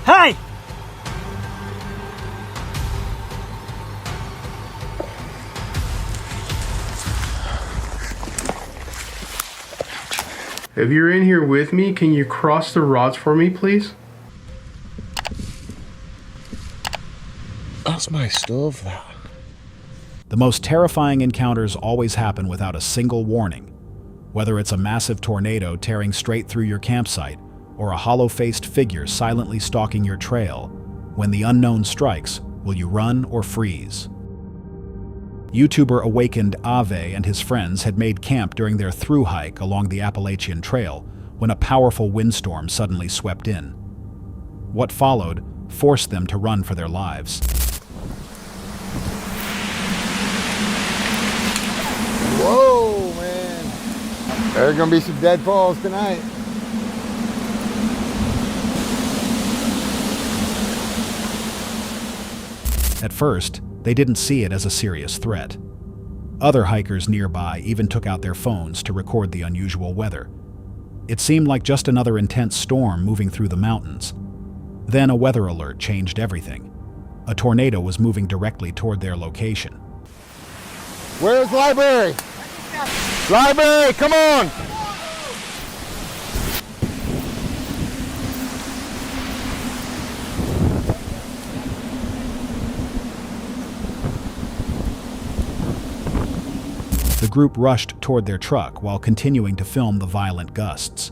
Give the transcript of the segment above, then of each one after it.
Hey! If you're in here with me, can you cross the rods for me, please? That's my stove, that. The most terrifying encounters always happen without a single warning. Whether it's a massive tornado tearing straight through your campsite or a hollow-faced figure silently stalking your trail, when the unknown strikes, will you run or freeze? YouTuber Awakened Ave and his friends had made camp during their through hike along the Appalachian Trail when a powerful windstorm suddenly swept in. What followed forced them to run for their lives. Whoa, man. There's gonna be some dead falls tonight. At first, they didn't see it as a serious threat. Other hikers nearby even took out their phones to record the unusual weather. It seemed like just another intense storm moving through the mountains. Then a weather alert changed everything. A tornado was moving directly toward their location. Where's library? Library, come on! The group rushed toward their truck while continuing to film the violent gusts.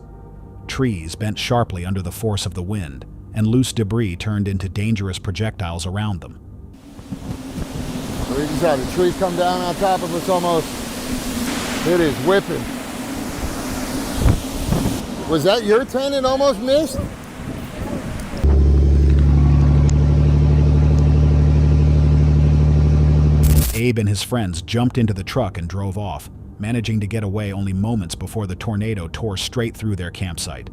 Trees bent sharply under the force of the wind, and loose debris turned into dangerous projectiles around them. We just had a tree come down on top of us almost. It is whipping. Was that your tent it almost missed? Abe and his friends jumped into the truck and drove off, managing to get away only moments before the tornado tore straight through their campsite.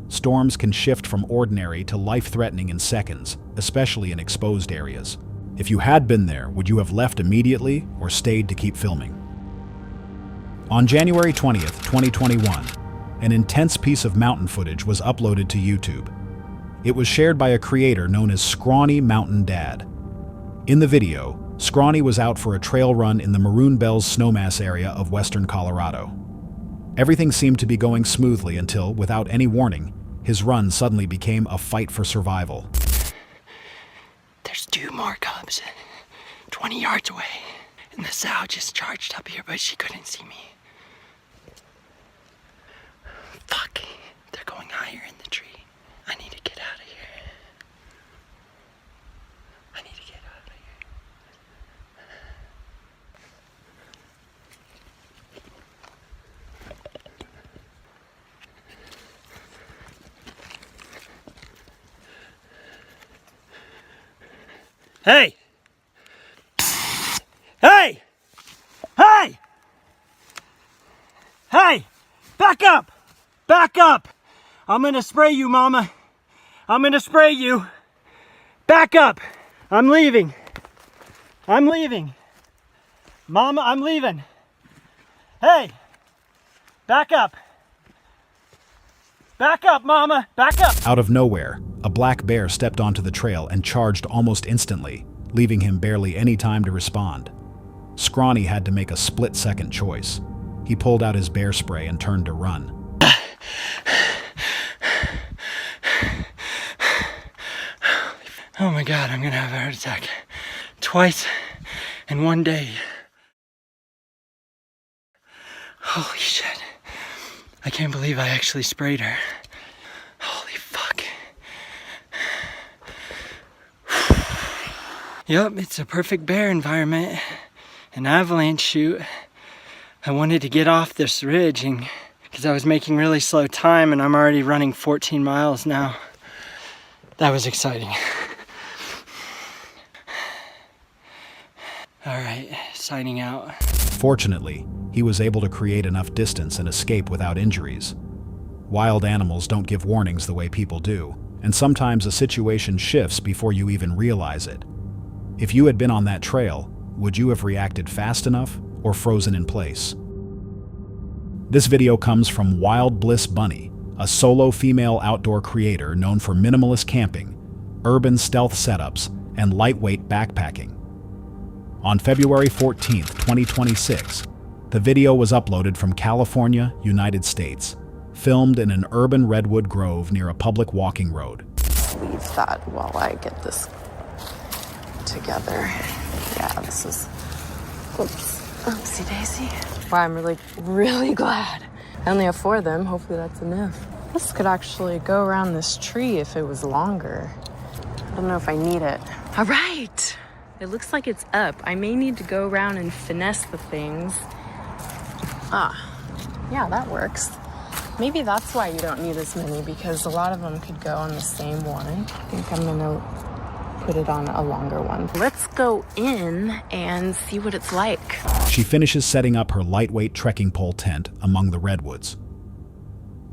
Storms can shift from ordinary to life-threatening in seconds, especially in exposed areas. If you had been there, would you have left immediately or stayed to keep filming? On January 20th, 2021, an intense piece of mountain footage was uploaded to YouTube. It was shared by a creator known as Scrawny Mountain Dad. In the video, Scrawny was out for a trail run in the Maroon Bells snowmass area of western Colorado. Everything seemed to be going smoothly until, without any warning, his run suddenly became a fight for survival. There's 2 more cubs, 20 yards away, and the sow just charged up here, but she couldn't see me. Fuck, they're going higher in the tree. I need to get out of here. I need to get out of here. Hey! Hey! Hey! Hey! Back up! Back up! I'm gonna spray you, Mama. I'm gonna spray you. Back up! I'm leaving. I'm leaving. Mama, I'm leaving. Hey! Back up. Back up, Mama! Back up! Out of nowhere, a black bear stepped onto the trail and charged almost instantly, leaving him barely any time to respond. Scrawny had to make a split-second choice. He pulled out his bear spray and turned to run. Oh my God, I'm gonna have a heart attack. Twice in one day. Holy shit. I can't believe I actually sprayed her. Holy fuck. Yup, it's a perfect bear environment. An avalanche chute. I wanted to get off this ridge and because I was making really slow time and I'm already running 14 miles now. That was exciting. All right, signing out. Fortunately, he was able to create enough distance and escape without injuries. Wild animals don't give warnings the way people do, and sometimes a situation shifts before you even realize it. If you had been on that trail, would you have reacted fast enough or frozen in place? This video comes from Wild Bliss Bunny, a solo female outdoor creator known for minimalist camping, urban stealth setups, and lightweight backpacking. On February 14, 2026, the video was uploaded from California, United States, filmed in an urban redwood grove near a public walking road. Leave that while I get this together. Yeah, this is, oops, oopsie daisy. Wow, I'm really glad. I only have 4 of them. Hopefully that's enough. This could actually go around this tree if it was longer. I don't know if I need it. All right, it looks like it's up. I may need to go around and finesse the things. Yeah, that works. Maybe that's why you don't need as many, because a lot of them could go on the same one. I think I'm gonna put it on a longer one. Let's go in and see what it's like. She finishes setting up her lightweight trekking pole tent among the redwoods.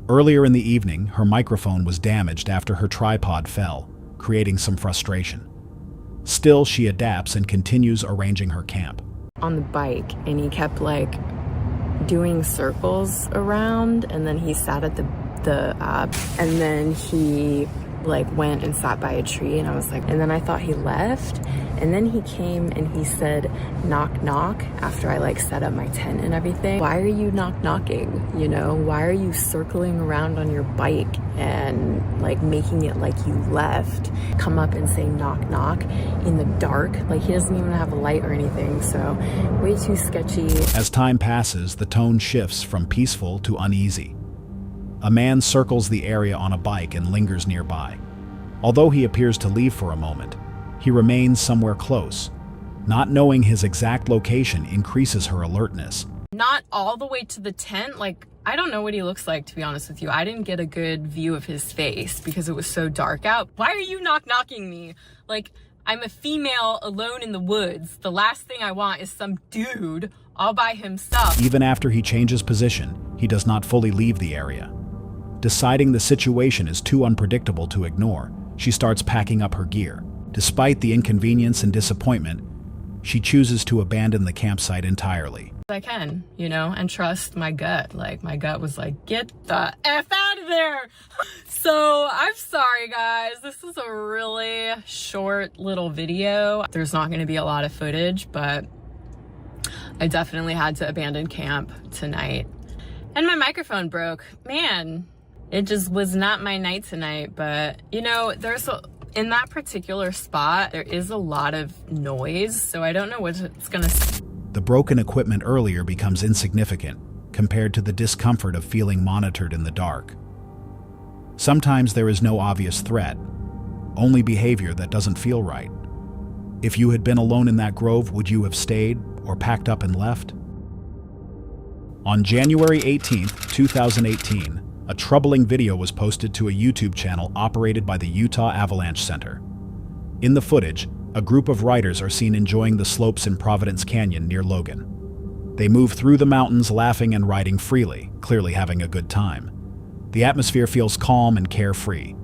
Earlier in the evening, her microphone was damaged after her tripod fell, creating some frustration. Still, she adapts and continues arranging her camp. On the bike, and he kept doing circles around, and then he sat at and then he went and sat by a tree, and I was and then I thought he left, and then he came and he said knock knock after I set up my tent and everything. Why are you knocking? You know, why are you circling around on your bike and making it like you left? Come up and say knock knock in the dark. He doesn't even have a light or anything, so way too sketchy. As time passes, the tone shifts from peaceful to uneasy. A man circles the area on a bike and lingers nearby. Although he appears to leave for a moment, he remains somewhere close. Not knowing his exact location increases her alertness. Not all the way to the tent. I don't know what he looks like, to be honest with you. I didn't get a good view of his face because it was so dark out. Why are you knocking me? I'm a female alone in the woods. The last thing I want is some dude all by himself. Even after he changes position, he does not fully leave the area. Deciding the situation is too unpredictable to ignore, she starts packing up her gear. Despite the inconvenience and disappointment, she chooses to abandon the campsite entirely. I can, and trust my gut. My gut was get the F out of there. So I'm sorry, guys. This is a really short little video. There's not going to be a lot of footage, but I definitely had to abandon camp tonight. And my microphone broke. Man, it just was not my night tonight. But, in that particular spot, there is a lot of noise, so I don't know what it's going to... The broken equipment earlier becomes insignificant compared to the discomfort of feeling monitored in the dark. Sometimes there is no obvious threat, only behavior that doesn't feel right. If you had been alone in that grove, would you have stayed or packed up and left? On January 18, 2018, a troubling video was posted to a YouTube channel operated by the Utah Avalanche Center. In the footage, a group of riders are seen enjoying the slopes in Providence Canyon near Logan. They move through the mountains laughing and riding freely, clearly having a good time. The atmosphere feels calm and carefree.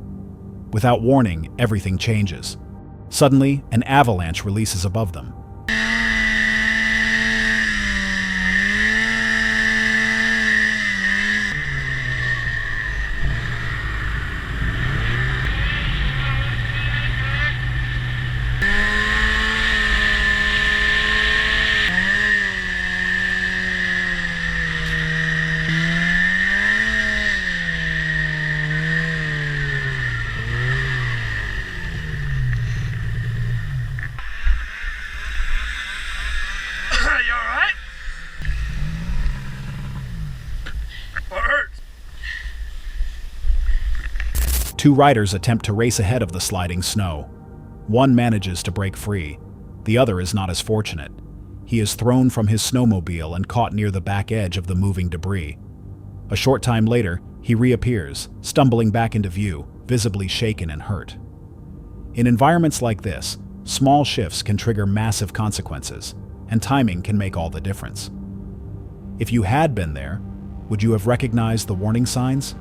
Without warning, everything changes. Suddenly, an avalanche releases above them. Two riders attempt to race ahead of the sliding snow. One manages to break free. The other is not as fortunate. He is thrown from his snowmobile and caught near the back edge of the moving debris. A short time later, he reappears, stumbling back into view, visibly shaken and hurt. In environments like this, small shifts can trigger massive consequences, and timing can make all the difference. If you had been there, would you have recognized the warning signs?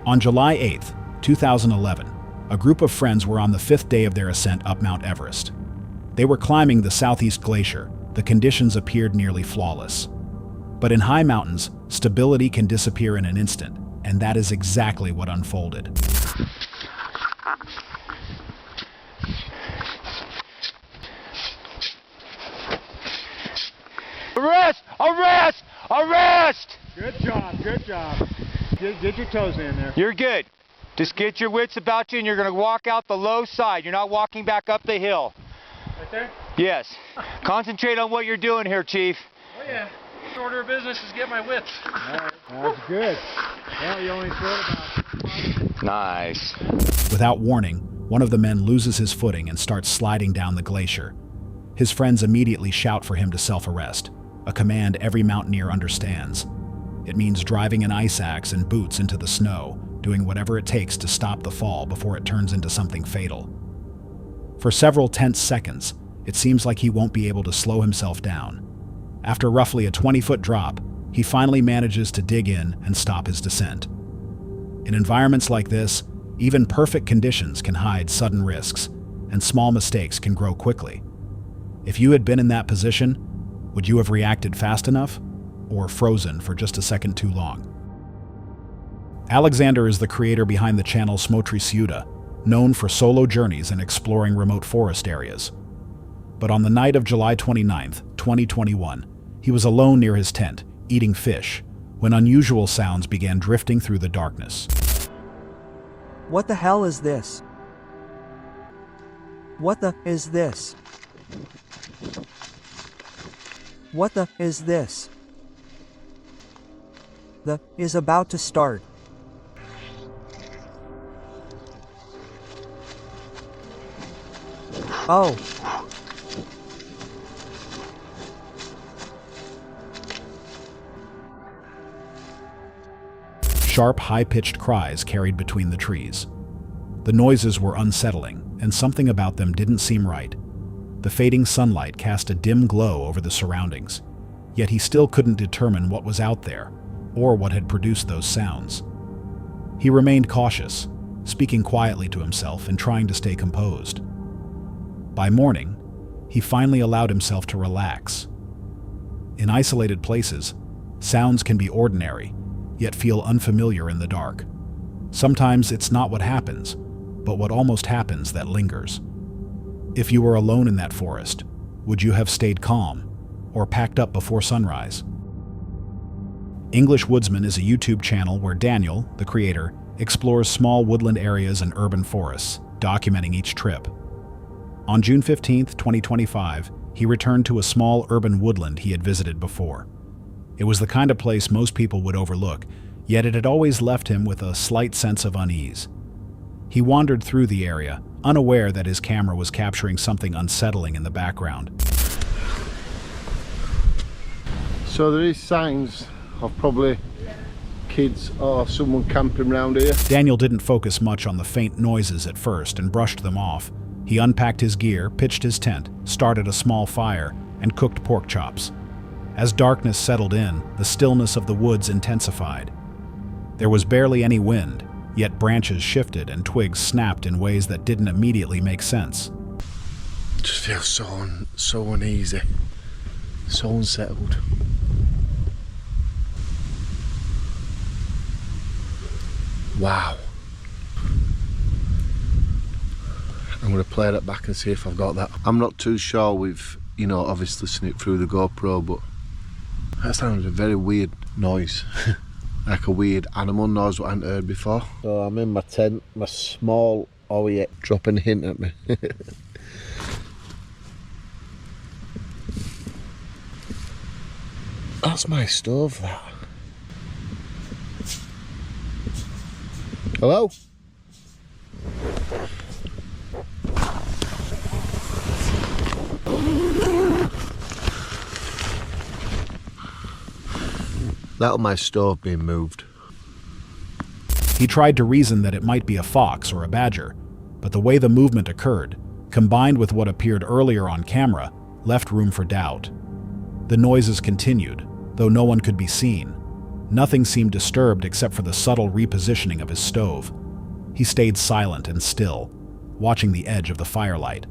On July 8, 2011, a group of friends were on the 5th day of their ascent up Mount Everest. They were climbing the southeast glacier. The conditions appeared nearly flawless. But in high mountains, stability can disappear in an instant, and that is exactly what unfolded. Get your toes in there. You're good. Just get your wits about you and you're going to walk out the low side. You're not walking back up the hill. Right there? Yes. Concentrate on what you're doing here, Chief. Oh yeah. Order of business is get my wits. Alright, that's good. Well, you only threw about... Nice. Without warning, one of the men loses his footing and starts sliding down the glacier. His friends immediately shout for him to self-arrest, a command every mountaineer understands. It means driving an ice axe and boots into the snow, doing whatever it takes to stop the fall before it turns into something fatal. For several tense seconds, it seems like he won't be able to slow himself down. After roughly a 20-foot drop, he finally manages to dig in and stop his descent. In environments like this, even perfect conditions can hide sudden risks, and small mistakes can grow quickly. If you had been in that position, would you have reacted fast enough, or frozen for just a second too long? Alexander is the creator behind the channel Smotriciuta, known for solo journeys and exploring remote forest areas. But on the night of July 29th, 2021, he was alone near his tent, eating fish, when unusual sounds began drifting through the darkness. What the hell is this? What the is this? What the is this? The is about to start. Oh. Sharp, high-pitched cries carried between the trees. The noises were unsettling, and something about them didn't seem right. The fading sunlight cast a dim glow over the surroundings, yet he still couldn't determine what was out there, or what had produced those sounds. He remained cautious, speaking quietly to himself and trying to stay composed. By morning, he finally allowed himself to relax. In isolated places, sounds can be ordinary, yet feel unfamiliar in the dark. Sometimes it's not what happens, but what almost happens that lingers. If you were alone in that forest, would you have stayed calm, or packed up before sunrise? English Woodsman is a YouTube channel where Daniel, the creator, explores small woodland areas and urban forests, documenting each trip. On June 15, 2025, he returned to a small urban woodland he had visited before. It was the kind of place most people would overlook, yet it had always left him with a slight sense of unease. He wandered through the area, unaware that his camera was capturing something unsettling in the background. So there is signs of probably kids or someone camping around here. Daniel didn't focus much on the faint noises at first and brushed them off. He unpacked his gear, pitched his tent, started a small fire, and cooked pork chops. As darkness settled in, the stillness of the woods intensified. There was barely any wind, yet branches shifted and twigs snapped in ways that didn't immediately make sense. Just feels so uneasy, so unsettled. Wow. I'm going to play that back and see if I've got that. I'm not too sure with, obviously listening it through the GoPro, but that sounded a very weird noise. Like a weird animal noise what I hadn't heard before. So I'm in my tent, my small Owie dropping a hint at me. That's my stove, that. Hello? That was my stove being moved. He tried to reason that it might be a fox or a badger, but the way the movement occurred, combined with what appeared earlier on camera, left room for doubt. The noises continued, though no one could be seen. Nothing seemed disturbed except for the subtle repositioning of his stove. He stayed silent and still, watching the edge of the firelight.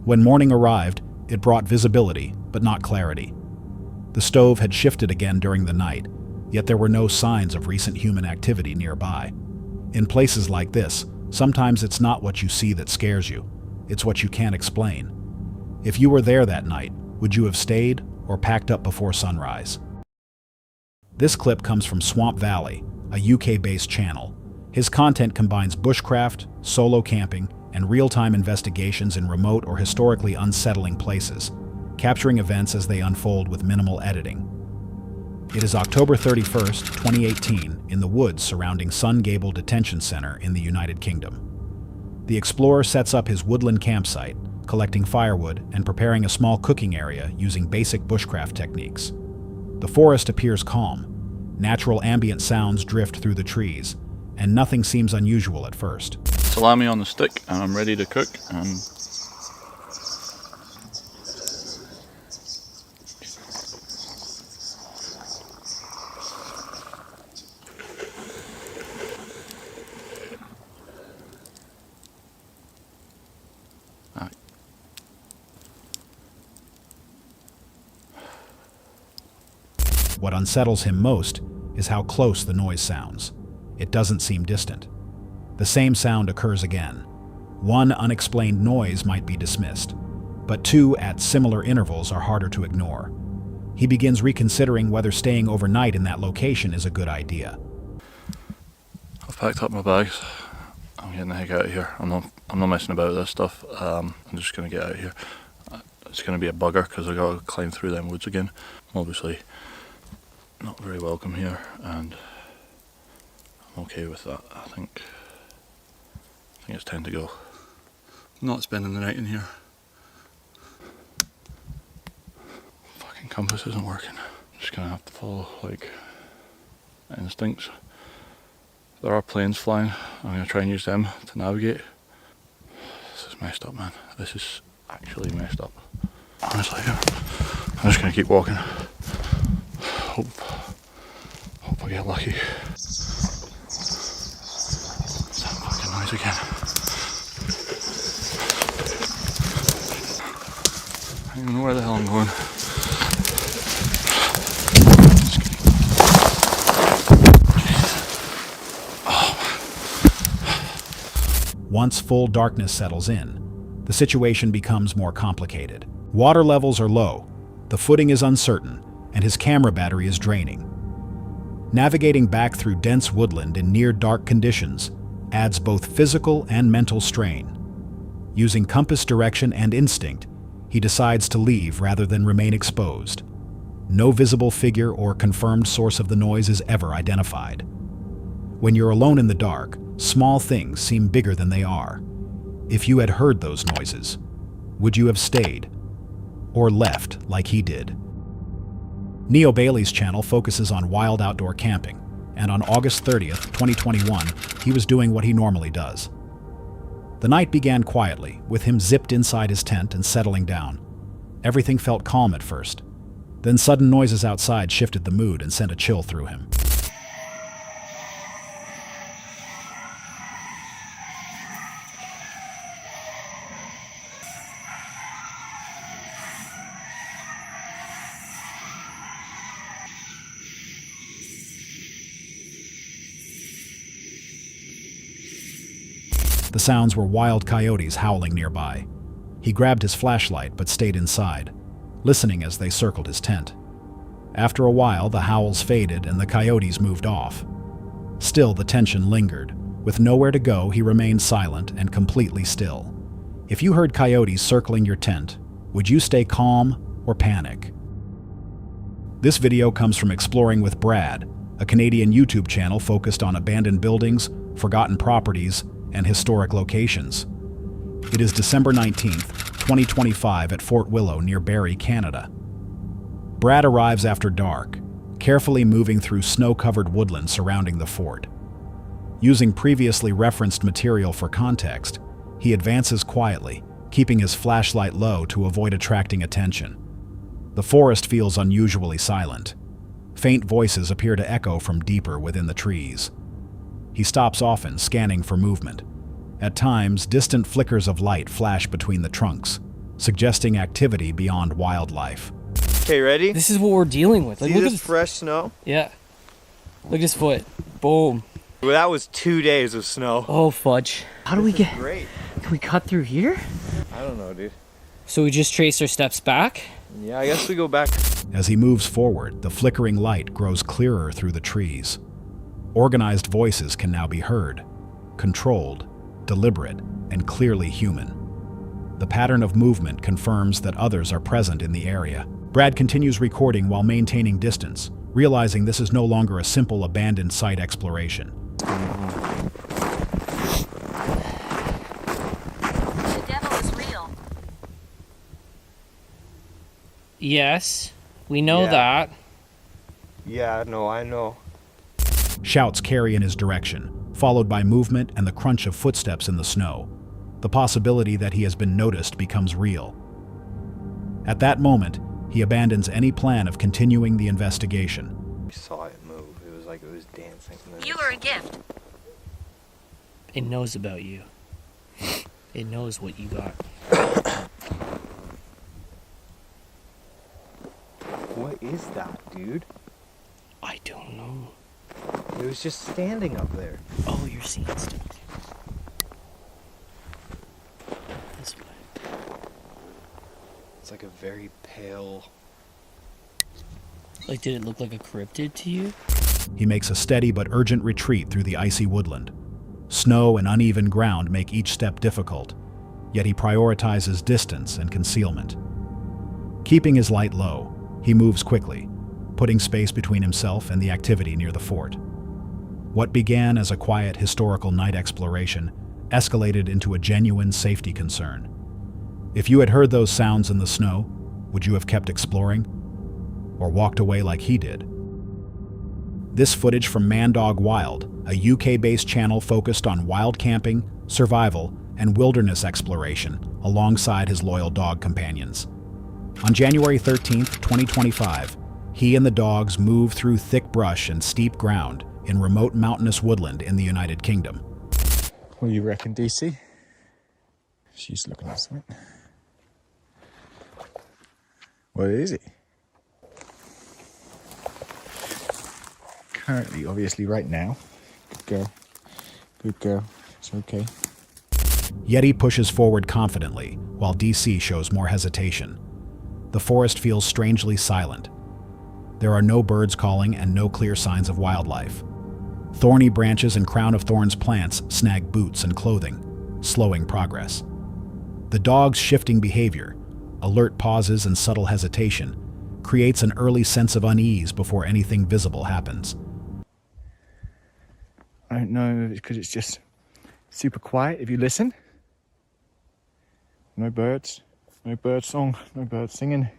When morning arrived, it brought visibility, but not clarity. The stove had shifted again during the night, yet there were no signs of recent human activity nearby. In places like this, sometimes it's not what you see that scares you, it's what you can't explain. If you were there that night, would you have stayed or packed up before sunrise? This clip comes from Swamp Valley, a UK-based channel. His content combines bushcraft, solo camping, and real-time investigations in remote or historically unsettling places, capturing events as they unfold with minimal editing. It is October 31st, 2018, in the woods surrounding Sun Gable Detention Center in the United Kingdom. The explorer sets up his woodland campsite, collecting firewood and preparing a small cooking area using basic bushcraft techniques. The forest appears calm. Natural ambient sounds drift through the trees, and nothing seems unusual at first. Salami on the stick, and I'm ready to cook. What unsettles him most is how close the noise sounds. It doesn't seem distant. The same sound occurs again. One unexplained noise might be dismissed, but two at similar intervals are harder to ignore. He begins reconsidering whether staying overnight in that location is a good idea. I've packed up my bags. I'm getting the heck out of here. I'm not messing about with this stuff. I'm just going to get out of here. It's going to be a bugger because I've got to climb through them woods again. Obviously not very welcome here, and I'm okay with that. I think it's time to go. I'm not spending the night in here. Fucking compass isn't working. I'm just gonna have to follow like instincts. There are planes flying. I'm gonna try and use them to navigate. This is messed up, man. This is actually messed up. Honestly, I'm just gonna keep walking. Hope I get lucky. That fucking noise again. I don't even know where the hell I'm going. Once full darkness settles in, the situation becomes more complicated. Water levels are low, the footing is uncertain, and his camera battery is draining. Navigating back through dense woodland in near-dark conditions adds both physical and mental strain. Using compass direction and instinct, he decides to leave rather than remain exposed. No visible figure or confirmed source of the noise is ever identified. When you're alone in the dark, small things seem bigger than they are. If you had heard those noises, would you have stayed? Or left like he did? Neo Bailey's channel focuses on wild outdoor camping, and on August 30th, 2021, he was doing what he normally does. The night began quietly, with him zipped inside his tent and settling down. Everything felt calm at first. Then sudden noises outside shifted the mood and sent a chill through him. The sounds were wild coyotes howling nearby. He grabbed his flashlight but stayed inside, listening as they circled his tent. After a while, the howls faded and the coyotes moved off. Still, the tension lingered. With nowhere to go, he remained silent and completely still. If you heard coyotes circling your tent, would you stay calm or panic? This video comes from Exploring with Brad, a Canadian YouTube channel focused on abandoned buildings, forgotten properties, and historic locations. It is December 19th, 2025 at Fort Willow near Barrie, Canada. Brad arrives after dark, carefully moving through snow-covered woodland surrounding the fort. Using previously referenced material for context, he advances quietly, keeping his flashlight low to avoid attracting attention. The forest feels unusually silent. Faint voices appear to echo from deeper within the trees. He stops often, scanning for movement. At times, distant flickers of light flash between the trunks, suggesting activity beyond wildlife. Okay, ready? This is what we're dealing with. Like, See look this at fresh snow? Yeah. Look at his foot. Boom. Well, that was 2 days of snow. Oh, fudge. How do we get... Great. Can we cut through here? I don't know, dude. So we just trace our steps back? Yeah, I guess we go back. As he moves forward, the flickering light grows clearer through the trees. Organized voices can now be heard, controlled, deliberate, and clearly human. The pattern of movement confirms that others are present in the area. Brad continues recording while maintaining distance, realizing this is no longer a simple abandoned site exploration. The devil is real. Yes, we know that. Yeah, no, I know. Shouts carry in his direction, followed by movement and the crunch of footsteps in the snow. The possibility that he has been noticed becomes real. At that moment, he abandons any plan of continuing the investigation. We saw it move. It was like it was dancing. You are a gift. It knows about you. It knows what you got. What is that, dude? I don't know. It was just standing up there. Oh, you're seeing stuff. This way. It's like a very pale... Like, did it look like a cryptid to you? He makes a steady but urgent retreat through the icy woodland. Snow and uneven ground make each step difficult, yet he prioritizes distance and concealment. Keeping his light low, he moves quickly, putting space between himself and the activity near the fort. What began as a quiet historical night exploration escalated into a genuine safety concern. If you had heard those sounds in the snow, would you have kept exploring? Or walked away like he did? This footage from Mandog Wild, a UK-based channel focused on wild camping, survival, and wilderness exploration alongside his loyal dog companions. On January 13th, 2025, he and the dogs move through thick brush and steep ground in remote mountainous woodland in the United Kingdom. What do you reckon, DC? She's looking at something. What is it? Currently, obviously, right now. Good girl. Good girl. It's okay. Yeti pushes forward confidently, while DC shows more hesitation. The forest feels strangely silent. There are no birds calling and no clear signs of wildlife. Thorny branches and crown of thorns plants snag boots and clothing, slowing progress. The dog's shifting behavior, alert pauses and subtle hesitation, creates an early sense of unease before anything visible happens. I don't know if it's because it's just super quiet if you listen. No birds, no bird song, no birds singing.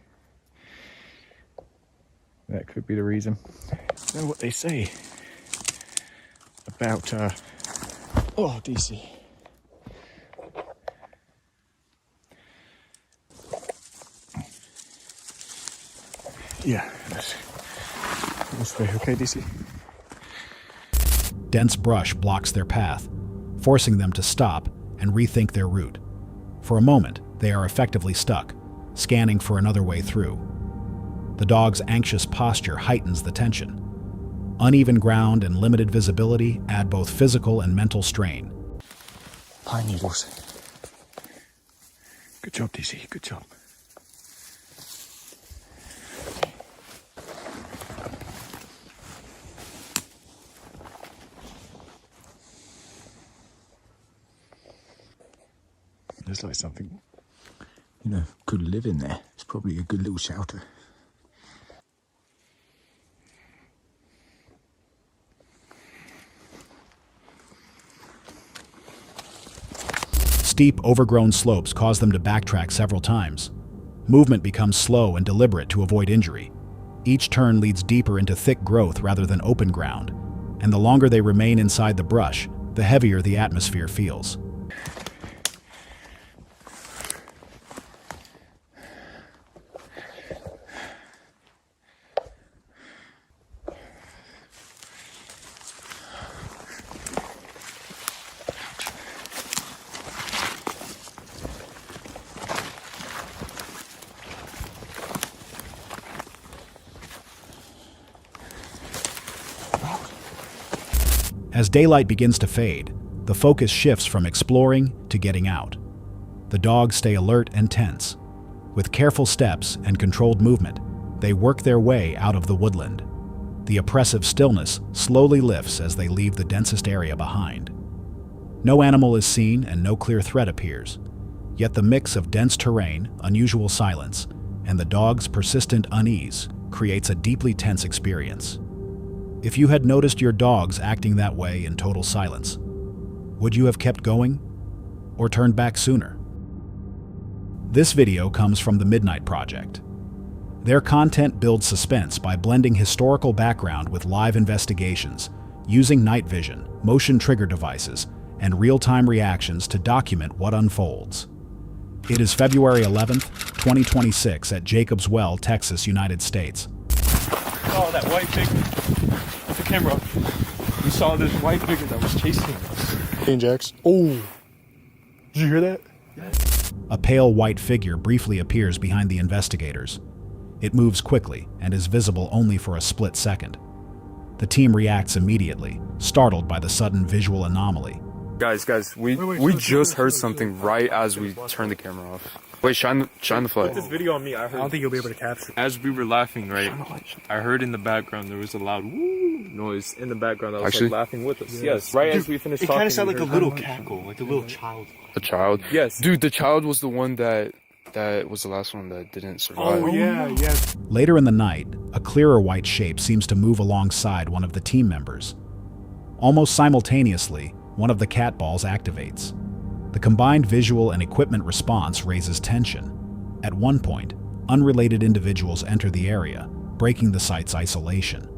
That could be the reason. You know what they say about, oh, DC. Yeah, this way, okay, DC? Dense brush blocks their path, forcing them to stop and rethink their route. For a moment, they are effectively stuck, scanning for another way through. The dog's anxious posture heightens the tension. Uneven ground and limited visibility add both physical and mental strain. Pine needles. Good job, DC, good job. There's like something, you know, could live in there. It's probably a good little shelter. Steep, overgrown slopes cause them to backtrack several times. Movement becomes slow and deliberate to avoid injury. Each turn leads deeper into thick growth rather than open ground, and the longer they remain inside the brush, the heavier the atmosphere feels. As daylight begins to fade, the focus shifts from exploring to getting out. The dogs stay alert and tense. With careful steps and controlled movement, they work their way out of the woodland. The oppressive stillness slowly lifts as they leave the densest area behind. No animal is seen and no clear threat appears, yet the mix of dense terrain, unusual silence, and the dog's persistent unease creates a deeply tense experience. If you had noticed your dogs acting that way in total silence, would you have kept going or turned back sooner? This video comes from the Midnight Project. Their content builds suspense by blending historical background with live investigations, using night vision, motion trigger devices, and real-time reactions to document what unfolds. It is February 11th, 2026 at Jacobs Well, Texas, United States. Oh, that white figure. The camera. We saw this white figure that was chasing us. Hey, Jax. Oh. Did you hear that? Yes. A pale white figure briefly appears behind the investigators. It moves quickly and is visible only for a split second. The team reacts immediately, startled by the sudden visual anomaly. Guys, we just heard something right as we turned the camera off. Wait, shine the flag. Put this video on me. I don't think you'll be able to capture it. As we were laughing, right, I heard in the background there was a loud woo noise in the background that was like laughing with us. Yes, right as we finished talking. It kind of sounded like a little cackle, like a little child. A child? Yes. Dude, the child was the one that was the last one that didn't survive. Oh, yeah. Later in the night, a clearer white shape seems to move alongside one of the team members. Almost simultaneously, one of the cat balls activates. The combined visual and equipment response raises tension. At one point, unrelated individuals enter the area, breaking the site's isolation.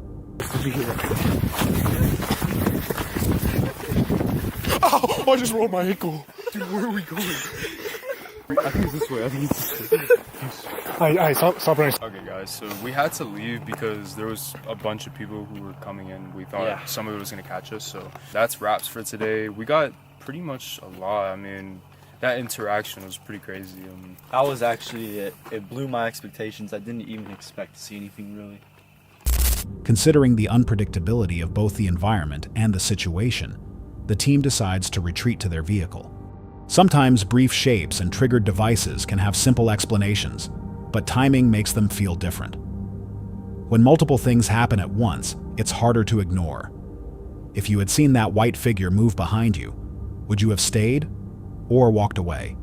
Oh, I just rolled my ankle. Dude, where are we going? I think it's this way. Alright, stop running. Okay, guys, so we had to leave because there was a bunch of people who were coming in. We thought some of it was going to catch us, so that's wraps for today. We got pretty much a lot. I mean, that interaction was pretty crazy. That was actually it blew my expectations. I didn't even expect to see anything really. Considering the unpredictability of both the environment and the situation, the team decides to retreat to their vehicle. Sometimes brief shapes and triggered devices can have simple explanations, but timing makes them feel different. When multiple things happen at once, it's harder to ignore. If you had seen that white figure move behind you, would you have stayed or walked away?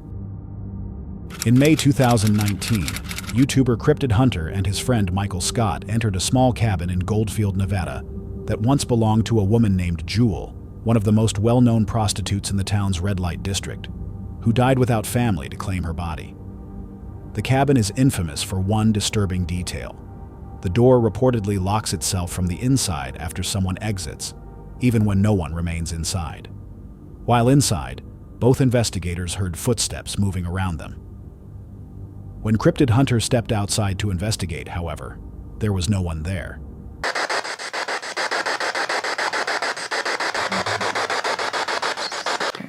In May 2019, YouTuber Cryptid Hunter and his friend Michael Scott entered a small cabin in Goldfield, Nevada, that once belonged to a woman named Jewel, one of the most well-known prostitutes in the town's red light district, who died without family to claim her body. The cabin is infamous for one disturbing detail. The door reportedly locks itself from the inside after someone exits, even when no one remains inside. While inside, both investigators heard footsteps moving around them. When Cryptid Hunter stepped outside to investigate, however, there was no one there.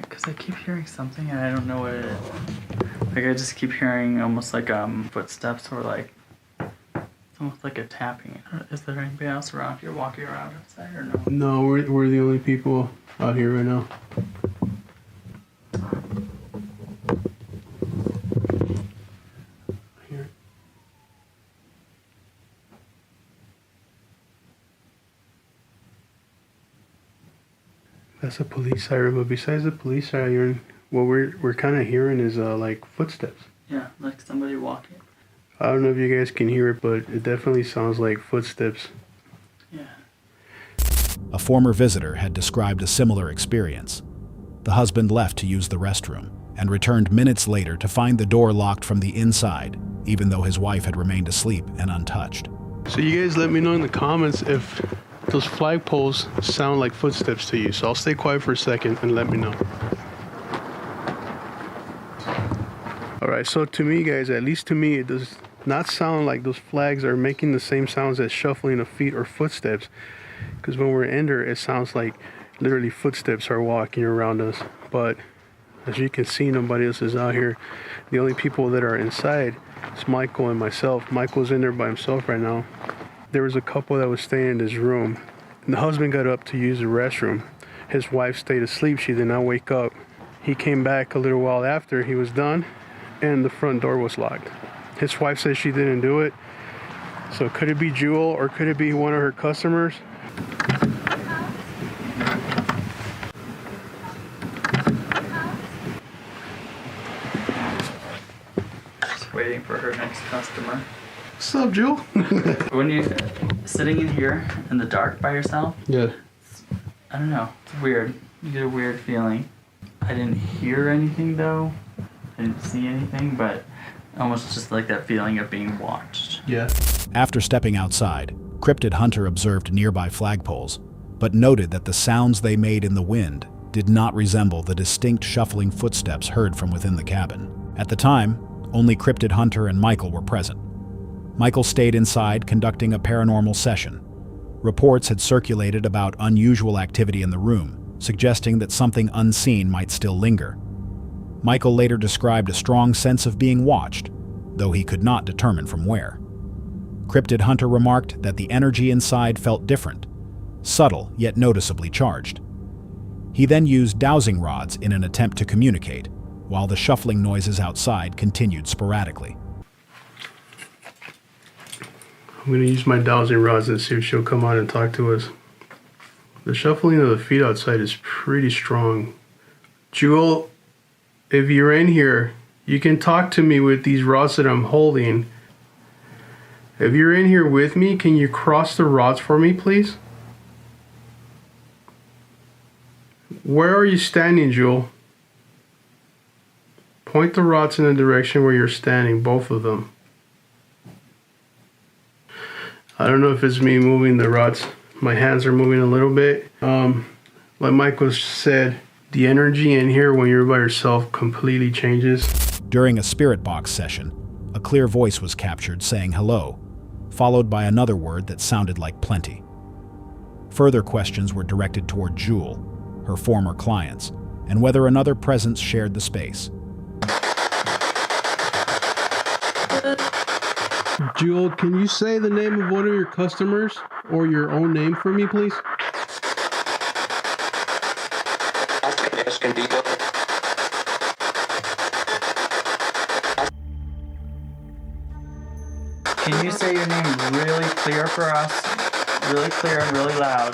Because I keep hearing something and I don't know what it is. Like I just keep hearing almost like footsteps or like it's almost like a tapping. Is there anybody else around here walking around outside or no? No, we're the only people out here right now. Here. That's a police siren, but besides the police siren, what we're kind of hearing is like footsteps. Yeah, like somebody walking. I don't know if you guys can hear it, but it definitely sounds like footsteps. Yeah. A former visitor had described a similar experience. The husband left to use the restroom and returned minutes later to find the door locked from the inside, even though his wife had remained asleep and untouched. So you guys let me know in the comments if those flagpoles sound like footsteps to you. So I'll stay quiet for a second and let me know. Alright, so to me guys, at least to me, it does not sound like those flags are making the same sounds as shuffling of feet or footsteps. Because when we're in there, it sounds like literally footsteps are walking around us. But as you can see, nobody else is out here. The only people that are inside is Michael and myself. Michael's in there by himself right now. There was a couple that was staying in this room. And the husband got up to use the restroom. His wife stayed asleep. She did not wake up. He came back a little while after he was done, and the front door was locked. His wife said she didn't do it. So could it be Jewel or could it be one of her customers? Just waiting for her next customer. What's up, Jewel? When you're sitting in here in the dark by yourself, yeah, I don't know, it's weird. You get a weird feeling. I didn't hear anything though. I didn't see anything, but almost just like that feeling of being watched. Yeah. After stepping outside, Cryptid Hunter observed nearby flagpoles, but noted that the sounds they made in the wind did not resemble the distinct shuffling footsteps heard from within the cabin. At the time, only Cryptid Hunter and Michael were present. Michael stayed inside conducting a paranormal session. Reports had circulated about unusual activity in the room, suggesting that something unseen might still linger. Michael later described a strong sense of being watched, though he could not determine from where. Cryptid Hunter remarked that the energy inside felt different, subtle yet noticeably charged. He then used dowsing rods in an attempt to communicate, while the shuffling noises outside continued sporadically. I'm going to use my dowsing rods and see if she'll come out and talk to us. The shuffling of the feet outside is pretty strong. Jewel, if you're in here, you can talk to me with these rods that I'm holding. If you're in here with me, can you cross the rods for me, please? Where are you standing, Jewel? Point the rods in the direction where you're standing, both of them. I don't know if it's me moving the rods. My hands are moving a little bit. Like Michael said, the energy in here when you're by yourself completely changes. During a spirit box session, a clear voice was captured saying hello, followed by another word that sounded like plenty. Further questions were directed toward Jewel, her former clients, and whether another presence shared the space. Jewel, can you say the name of one of your customers or your own name for me, please? Can you say your name really clear for us? Really clear and really loud.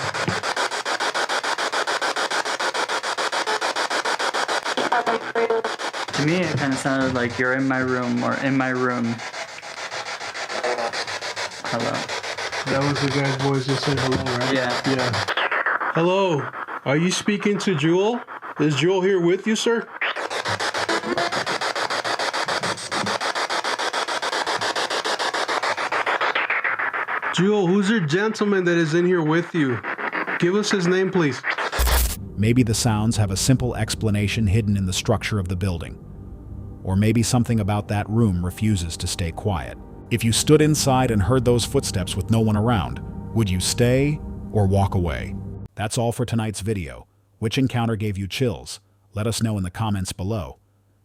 To me, it kind of sounded like you're in my room or in my room. Hello. That was the guy's voice that said hello, right? Yeah. Yeah. Hello. Are you speaking to Jewel? Is Jewel here with you, sir? Jewel, who's your gentleman that is in here with you? Give us his name, please. Maybe the sounds have a simple explanation hidden in the structure of the building. Or maybe something about that room refuses to stay quiet. If you stood inside and heard those footsteps with no one around, would you stay or walk away? That's all for tonight's video. Which encounter gave you chills? Let us know in the comments below.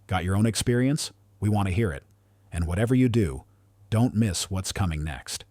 Got your own experience? We want to hear it. And whatever you do, don't miss what's coming next.